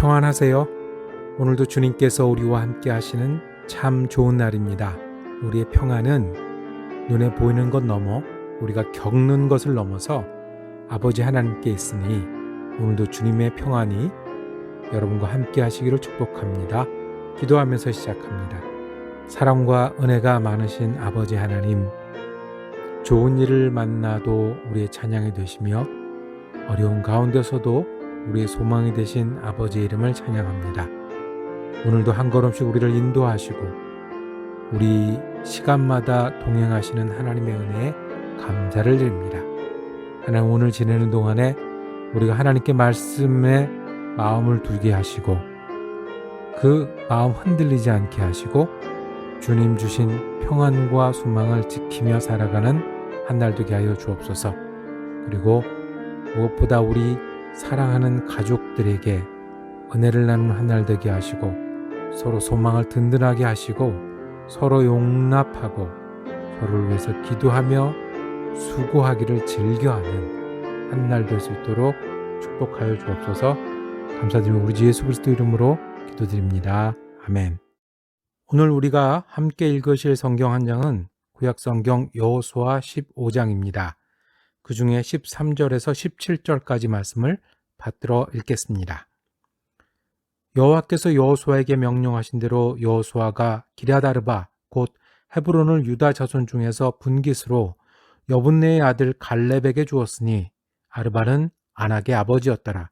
평안하세요. 오늘도 주님께서 우리와 함께 하시는 참 좋은 날입니다. 우리의 평안은 눈에 보이는 것 넘어 우리가 겪는 것을 넘어서 아버지 하나님께 있으니 오늘도 주님의 평안이 여러분과 함께 하시기를 축복합니다. 기도하면서 시작합니다. 사랑과 은혜가 많으신 아버지 하나님, 좋은 일을 만나도 우리의 찬양이 되시며 어려운 가운데서도 우리의 소망이 되신 아버지의 이름을 찬양합니다. 오늘도 한 걸음씩 우리를 인도하시고 우리 시간마다 동행하시는 하나님의 은혜에 감사를 드립니다. 하나님, 오늘 지내는 동안에 우리가 하나님께 말씀에 마음을 두게 하시고 그 마음 흔들리지 않게 하시고 주님 주신 평안과 소망을 지키며 살아가는 한 날 되게 하여 주옵소서. 그리고 무엇보다 우리 사랑하는 가족들에게 은혜를 나누는 한 날 되게 하시고 서로 소망을 든든하게 하시고 서로 용납하고 서로를 위해서 기도하며 수고하기를 즐겨하는 한 날 될 수 있도록 축복하여 주옵소서. 감사드리며 우리 주 예수 그리스도 이름으로 기도드립니다. 아멘. 오늘 우리가 함께 읽으실 성경 한 장은 구약성경 여호수아 15장입니다. 그 중에 13절에서 17절까지 말씀을 받들어 읽겠습니다. 여호와께서 여호수아에게 명령하신 대로 여호수아가 기럇아르바 곧 헤브론을 유다 자손 중에서 분깃으로 여분네의 아들 갈렙에게 주었으니 아르바는 아낙의 아버지였더라.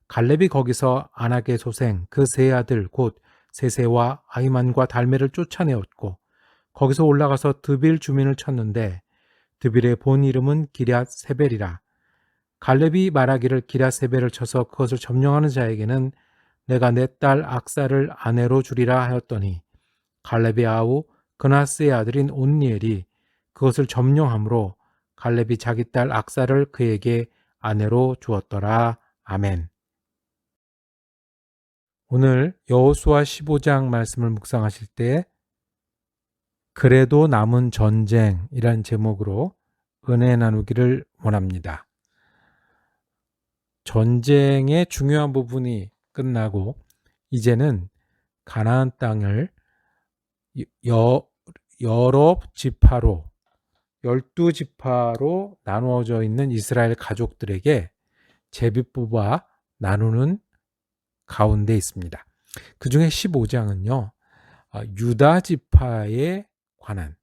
갈렙이 거기서 아낙의 소생 그 세 아들 곧 세세와 아히만과 달메를 쫓아내었고 거기서 올라가서 드빌 주민을 쳤는데 드빌의 본 이름은 기럇세벨이라. 갈렙이 말하기를 기럇세벨을 쳐서 그것을 점령하는 자에게는 내가 내 딸 악사를 아내로 주리라 하였더니 갈렙의 아우 그나스의 아들인 온니엘이 그것을 점령함으로 갈렙이 자기 딸 악사를 그에게 아내로 주었더라. 아멘. 오늘 여호수아 15장 말씀을 묵상하실 때 그래도 남은 전쟁이란 제목으로 은혜 나누기를 원합니다. 전쟁의 중요한 부분이 끝나고 이제는 가나안 땅을 여러 지파로 12지파로 나누어져 있는 이스라엘 가족들에게 제비 뽑아 나누는 가운데 있습니다. 그 중에 15장은요. 유다 지파에 관한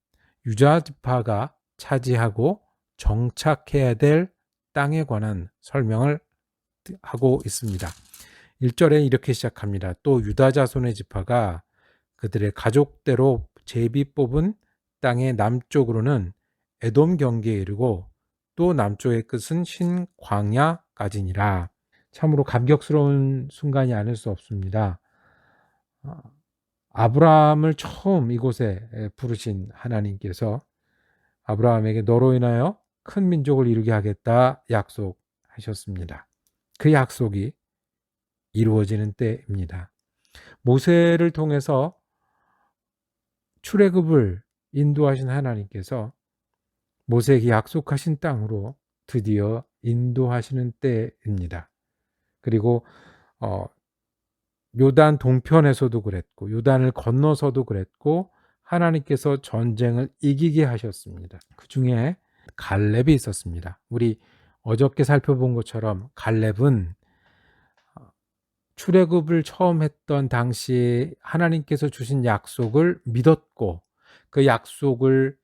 유다 지파가 차지하고 정착해야 될 땅에 관한 설명을 하고 있습니다. 1절에 이렇게 시작합니다. 또 유다 자손의 지파가 그들의 가족대로 제비 뽑은 땅의 남쪽으로는 에돔 경계에 이르고 또 남쪽의 끝은 신광야까지니라. 참으로 감격스러운 순간이 아닐 수 없습니다. 아브라함을 처음 이곳에 부르신 하나님께서 아브라함에게 너로 인하여 큰 민족을 이루게 하겠다 약속하셨습니다. 그 약속이 이루어지는 때입니다. 모세를 통해서 출애굽을 인도하신 하나님께서 모세에게 약속하신 땅으로 드디어 인도하시는 때입니다. 그리고 요단 동편에서도 그랬고 요단을 건너서도 그랬고 하나님께서 전쟁을 이기게 하셨습니다. 그 중에 갈렙이 있었습니다. 우리 어저께 살펴본 것처럼 갈렙은 출애굽을 처음 했던 당시에 하나님께서 주신 약속을 믿었고 그 약속을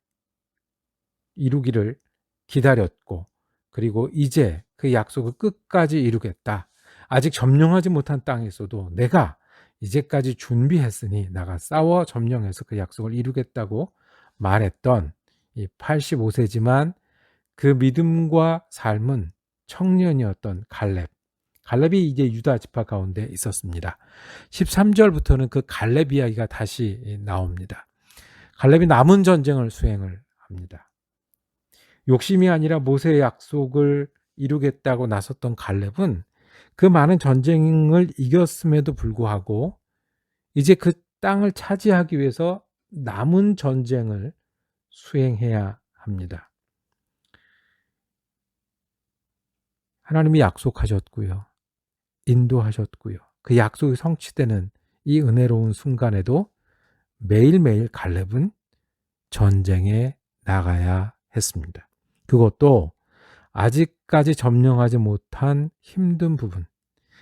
이루기를 기다렸고 그리고 이제 그 약속을 끝까지 이루겠다. 아직 점령하지 못한 땅에서도 내가 이제까지 준비했으니 나가 싸워 점령해서 그 약속을 이루겠다고 말했던 이 85세지만 그 믿음과 삶은 청년이었던 갈렙이 이제 유다 지파 가운데 있었습니다. 13절부터는 그 갈렙 이야기가 다시 나옵니다. 갈렙이 남은 전쟁을 수행을 합니다. 욕심이 아니라 모세의 약속을 이루겠다고 나섰던 갈렙은 그 많은 전쟁을 이겼음에도 불구하고 이제 그 땅을 차지하기 위해서 남은 전쟁을 수행해야 합니다. 하나님이 약속하셨고요. 인도하셨고요. 그 약속이 성취되는 이 은혜로운 순간에도 매일매일 갈렙은 전쟁에 나가야 했습니다. 그것도 아직까지 점령하지 못한 힘든 부분,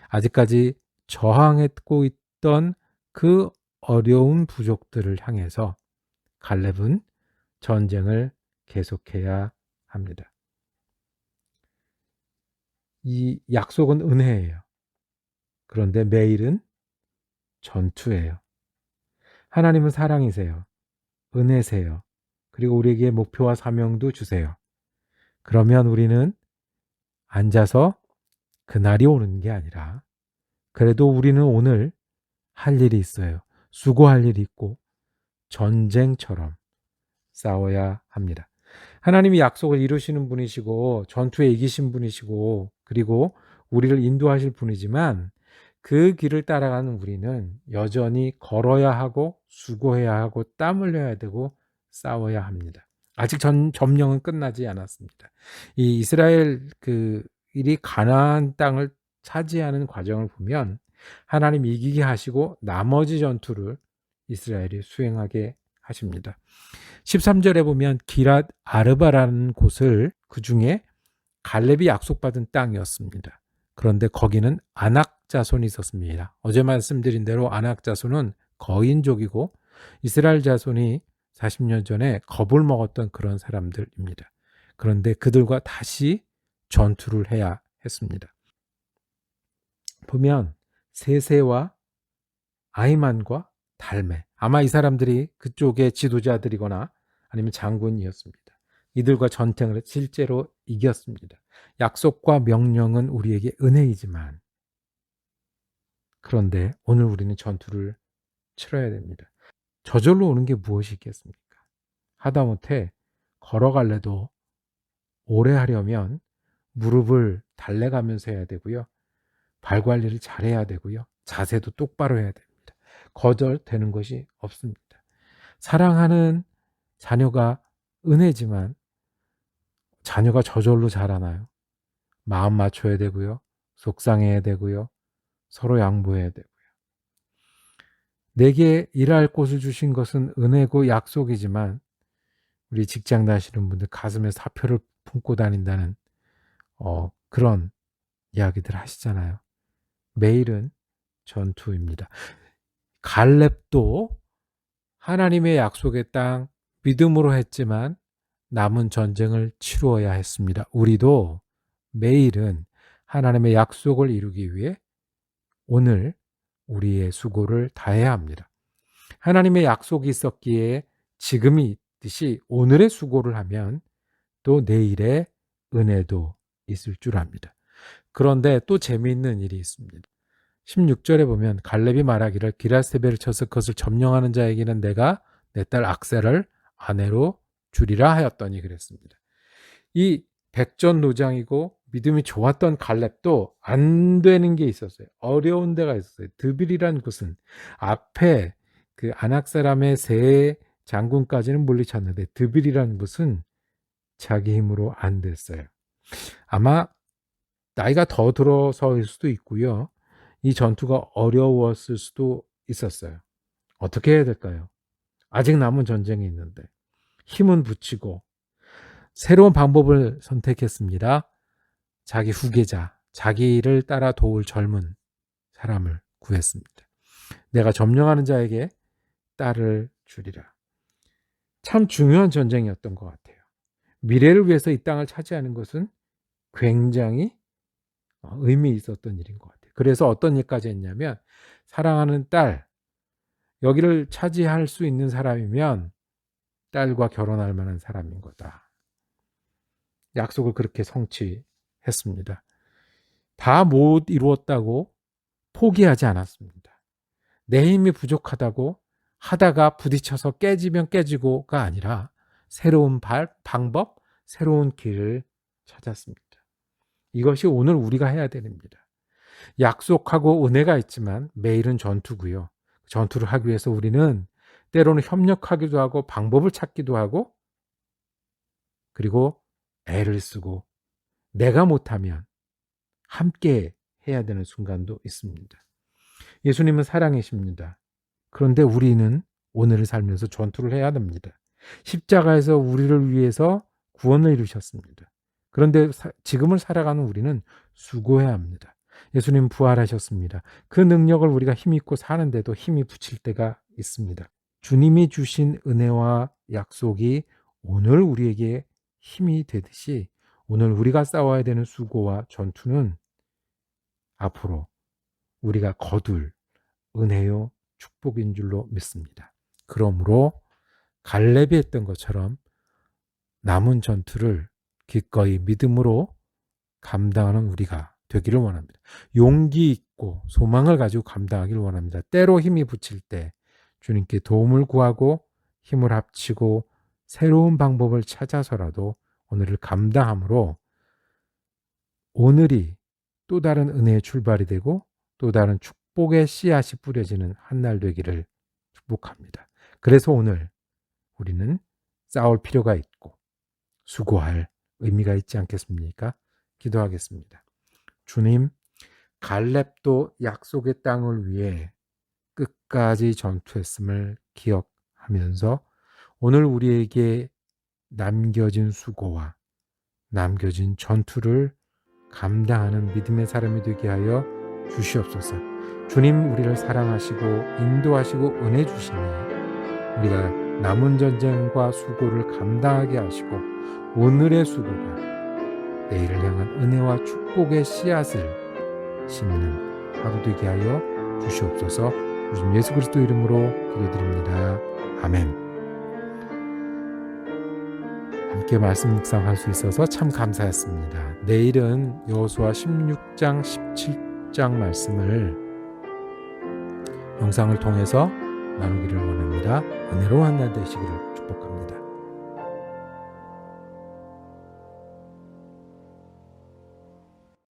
아직까지 저항했고 있던 그 어려운 부족들을 향해서 갈렙은 전쟁을 계속해야 합니다. 이 약속은 은혜예요. 그런데 매일은 전투예요. 하나님은 사랑이세요. 은혜세요. 그리고 우리에게 목표와 사명도 주세요. 그러면 우리는 앉아서 그날이 오는 게 아니라 그래도 우리는 오늘 할 일이 있어요. 수고할 일이 있고 전쟁처럼 싸워야 합니다. 하나님이 약속을 이루시는 분이시고 전투에 이기신 분이시고 그리고 우리를 인도하실 분이지만 그 길을 따라가는 우리는 여전히 걸어야 하고 수고해야 하고 땀 흘려야 되고 싸워야 합니다. 아직 점령은 끝나지 않았습니다. 이 이스라엘 일이 가나안 땅을 차지하는 과정을 보면 하나님 이기게 하시고 나머지 전투를 이스라엘이 수행하게 하십니다. 13절에 보면 기랏 아르바라는 곳을 그 중에 갈렙이 약속받은 땅이었습니다. 그런데 거기는 아낙 자손이 있었습니다. 어제 말씀드린 대로 아낙 자손은 거인족이고 이스라엘 자손이 40년 전에 겁을 먹었던 그런 사람들입니다. 그런데 그들과 다시 전투를 해야 했습니다. 보면 세세와 아히만과 달메, 아마 이 사람들이 그쪽의 지도자들이거나 아니면 장군이었습니다. 이들과 전쟁을 실제로 이겼습니다. 약속과 명령은 우리에게 은혜이지만 그런데 오늘 우리는 전투를 치러야 됩니다. 저절로 오는 게 무엇이 있겠습니까? 하다못해 걸어갈래도 오래 하려면 무릎을 달래가면서 해야 되고요. 발 관리를 잘해야 되고요. 자세도 똑바로 해야 됩니다. 거절되는 것이 없습니다. 사랑하는 자녀가 은혜지만 자녀가 저절로 자라나요. 마음 맞춰야 되고요. 속상해야 되고요. 서로 양보해야 되고요. 내게 일할 곳을 주신 것은 은혜고 약속이지만 우리 직장 다니시는 분들 가슴에 사표를 품고 다닌다는 그런 이야기들 하시잖아요. 매일은 전투입니다. 갈렙도 하나님의 약속의 땅 믿음으로 했지만 남은 전쟁을 치루어야 했습니다. 우리도 매일은 하나님의 약속을 이루기 위해 오늘 우리의 수고를 다해야 합니다. 하나님의 약속이 있었기에 지금이 있듯이 오늘의 수고를 하면 또 내일의 은혜도 있을 줄 압니다. 그런데 또 재미있는 일이 있습니다. 16절에 보면 갈렙이 말하기를 기랏세벨을 쳐서 그것을 점령하는 자에게는 내가 내 딸 악사를 아내로 주리라 하였더니 그랬습니다. 이 백전노장이고 믿음이 좋았던 갈렙도 안 되는 게 있었어요. 어려운 데가 있었어요. 드빌이란 곳은 앞에 그 아낙 사람의 세 장군까지는 물리쳤는데 드빌이라는 곳은 자기 힘으로 안 됐어요. 아마 나이가 더 들어서일 수도 있고요. 이 전투가 어려웠을 수도 있었어요. 어떻게 해야 될까요? 아직 남은 전쟁이 있는데 힘은 붙이고 새로운 방법을 선택했습니다. 자기 후계자, 자기를 따라 도울 젊은 사람을 구했습니다. 내가 점령하는 자에게 딸을 주리라. 참 중요한 전쟁이었던 것 같아요. 미래를 위해서 이 땅을 차지하는 것은 굉장히 의미 있었던 일인 것 같아요. 그래서 어떤 일까지 했냐면 사랑하는 딸, 여기를 차지할 수 있는 사람이면 딸과 결혼할 만한 사람인 거다. 약속을 그렇게 성취했습니다. 다 못 이루었다고 포기하지 않았습니다. 내 힘이 부족하다고 하다가 부딪혀서 깨지면 깨지고가 아니라 새로운 방법, 새로운 길을 찾았습니다. 이것이 오늘 우리가 해야 됩니다. 약속하고 은혜가 있지만 매일은 전투고요. 전투를 하기 위해서 우리는 때로는 협력하기도 하고 방법을 찾기도 하고 그리고 애를 쓰고 내가 못하면 함께 해야 되는 순간도 있습니다. 예수님은 사랑이십니다. 그런데 우리는 오늘을 살면서 전투를 해야 됩니다. 십자가에서 우리를 위해서 구원을 이루셨습니다. 그런데 지금을 살아가는 우리는 수고해야 합니다. 예수님 부활하셨습니다. 그 능력을 우리가 힘입고 사는데도 힘이 붙일 때가 있습니다. 주님이 주신 은혜와 약속이 오늘 우리에게 힘이 되듯이 오늘 우리가 싸워야 되는 수고와 전투는 앞으로 우리가 거둘 은혜요 축복인 줄로 믿습니다. 그러므로 갈렙이 했던 것처럼 남은 전투를 기꺼이 믿음으로 감당하는 우리가 되기를 원합니다. 용기 있고 소망을 가지고 감당하기를 원합니다. 때로 힘이 붙일 때 주님께 도움을 구하고 힘을 합치고 새로운 방법을 찾아서라도 오늘을 감당함으로 오늘이 또 다른 은혜의 출발이 되고 또 다른 축복의 씨앗이 뿌려지는 한 날 되기를 축복합니다. 그래서 오늘 우리는 싸울 필요가 있고 수고할 의미가 있지 않겠습니까? 기도하겠습니다. 주님, 갈렙도 약속의 땅을 위해 끝까지 전투했음을 기억하면서 오늘 우리에게 남겨진 수고와 남겨진 전투를 감당하는 믿음의 사람이 되게 하여 주시옵소서. 주님, 우리를 사랑하시고 인도하시고 은혜 주시니 우리가 남은 전쟁과 수고를 감당하게 하시고 오늘의 수고가 내일을 향한 은혜와 축복의 씨앗을 심는 하루 되게 하여 주시옵소서. 주님 예수 그리스도 이름으로 기도드립니다. 아멘. 함께 말씀 묵상할 수 있어서 참 감사했습니다. 내일은 여호수아 16장 17장 말씀을 영상을 통해서 나누기를 원합니다. 은혜로운 한 날 되시기를 축복합니다.